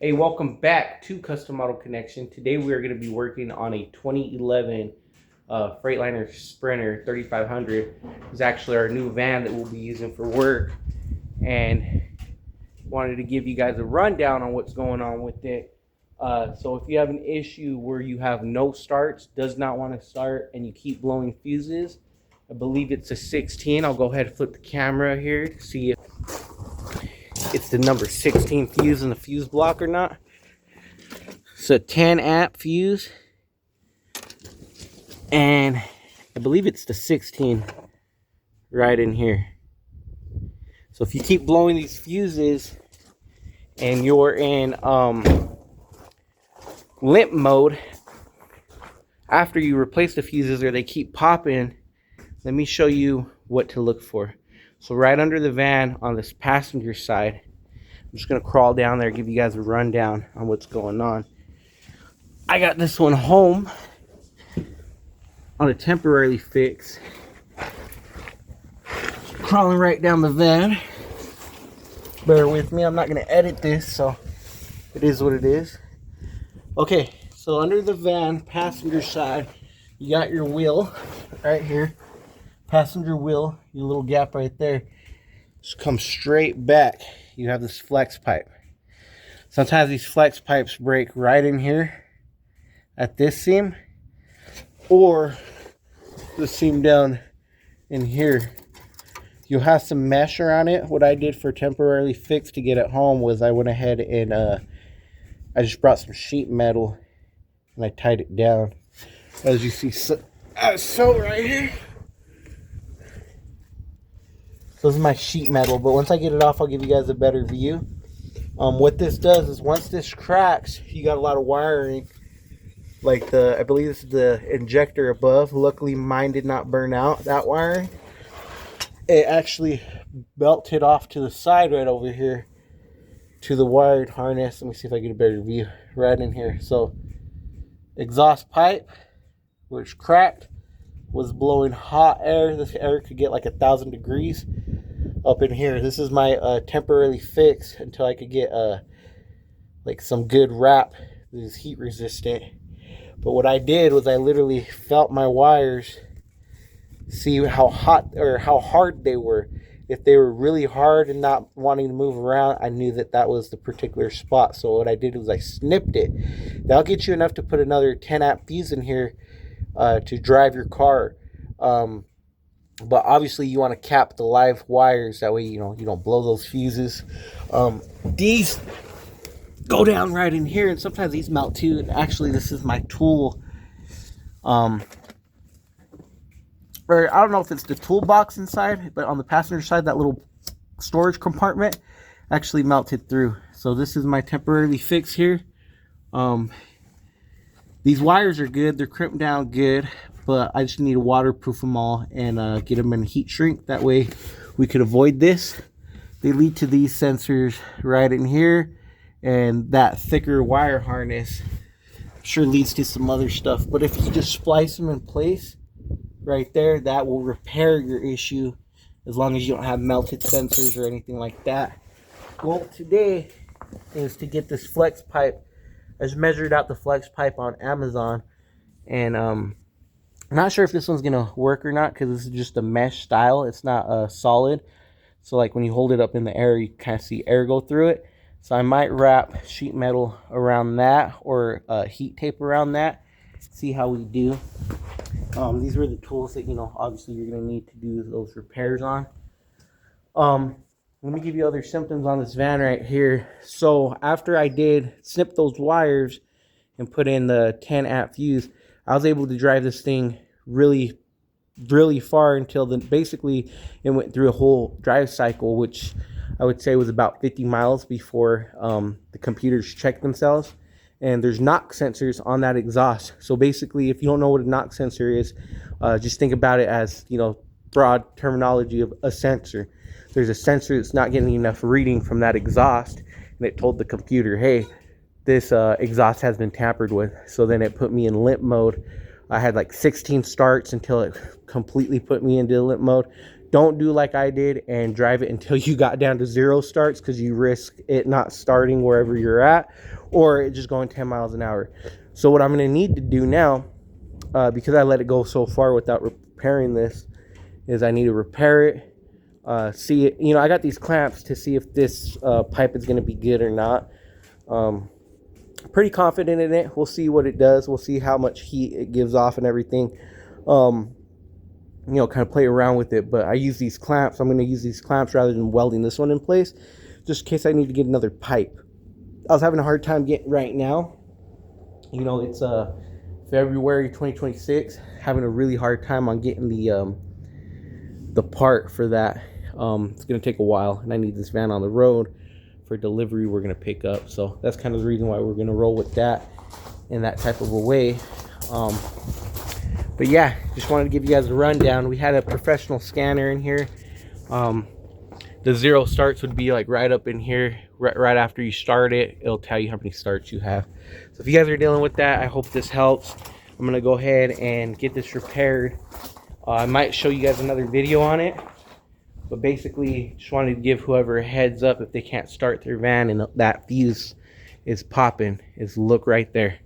Hey, welcome back to Custom Model Connection. Today we are going to be working on a 2011 Freightliner Sprinter 3500. It's actually our new van that we'll be using for work, and wanted to give you guys a rundown on what's going on with it. So if you have an issue where you have no starts, does not want to start, and you keep blowing fuses, I believe it's a 16. I'll go ahead and flip the camera here to see if it's the number 16 fuse in the fuse block or not. It's a 10 amp fuse, and I believe it's the 16 right in here. So if you keep blowing these fuses and you're in limp mode after you replace the fuses, or they keep popping, let me show you what to look for. So right under the van on this passenger side, I'm just gonna crawl down there, give you guys a rundown on what's going on. I got this one home on a temporary fix. Crawling right down the van. Bear with me, I'm not gonna edit this, so it is what it is. Okay, so under the van, passenger side, you got your wheel right here. Passenger wheel, your little gap right there. Just come straight back. You have this flex pipe. Sometimes these flex pipes break right in here at this seam, or the seam down in here. You'll have some mesh around it. What I did for temporarily fix to get it home was I went ahead and I just brought some sheet metal and I tied it down, as you see. So right here. So this is my sheet metal, but once I get it off, I'll give you guys a better view. What this does is once this cracks, you got a lot of wiring. Like I believe this is the injector above. Luckily mine did not burn out, that wiring. It actually belted off to the side right over here to the wired harness. Let me see if I get a better view right in here. So exhaust pipe, which cracked, was blowing hot air. This air could get like 1,000 degrees up in here. This is my temporarily fix until I could get like some good wrap that is heat resistant. But what I did was I literally felt my wires, see how hot or how hard they were. If they were really hard and not wanting to move around, I knew that that was the particular spot. So what I did was I snipped it. That'll get you enough to put another 10 amp fuse in here to drive your car. But obviously you want to cap the live wires, that way you don't blow those fuses. These go down right in here, and sometimes these melt too. And actually this is my tool, or I don't know if it's the toolbox inside, but on the passenger side, that little storage compartment actually melted through. So this is my temporarily fix here. These wires are good, they're crimped down good, but I just need to waterproof them all and get them in heat shrink. That way we could avoid this. They lead to these sensors right in here, and that thicker wire harness sure leads to some other stuff. But if you just splice them in place right there, that will repair your issue, as long as you don't have melted sensors or anything like that. Goal today is to get this flex pipe. I just measured out the flex pipe on Amazon, and I'm not sure if this one's gonna work or not, because this is just a mesh style. It's not solid, so like when you hold it up in the air, you kind of see air go through it. So I might wrap sheet metal around that, or heat tape around that, see how we do. These were the tools that obviously you're gonna need to do those repairs on. Let me give you other symptoms on this van right here. So after I did snip those wires and put in the 10 amp fuse, I was able to drive this thing really far until basically it went through a whole drive cycle, which I would say was about 50 miles before the computers checked themselves. And there's knock sensors on that exhaust. So basically, if you don't know what a knock sensor is, just think about it as, broad terminology of a sensor. There's a sensor that's not getting enough reading from that exhaust, and it told the computer, hey, this exhaust has been tampered with. So then it put me in limp mode. I had like 16 starts until it completely put me into limp mode. Don't do like I did and drive it until you got down to 0 starts, because you risk it not starting wherever you're at, or it just going 10 miles an hour. So what I'm going to need to do now, because I let it go so far without repairing this, is I need to repair it. See it, I got these clamps to see if this pipe is going to be good or not. Pretty confident in it. We'll see what it does. We'll see how much heat it gives off and everything. Kind of play around with it. But I use these clamps. I'm going to use these clamps rather than welding this one in place, just in case I need to get another pipe. I was having a hard time getting right now. It's February 2026. Having a really hard time on getting the part for that. It's going to take a while, and I need this van on the road for delivery we're going to pick up. So that's kind of the reason why we're going to roll with that in that type of a way. But yeah, just wanted to give you guys a rundown. We had a professional scanner in here. The 0 starts would be like right up in here, right after you start it. It'll tell you how many starts you have. So if you guys are dealing with that, I hope this helps. I'm going to go ahead and get this repaired. I might show you guys another video on it. But basically, just wanted to give whoever a heads up if they can't start their van and that fuse is popping, is look right there.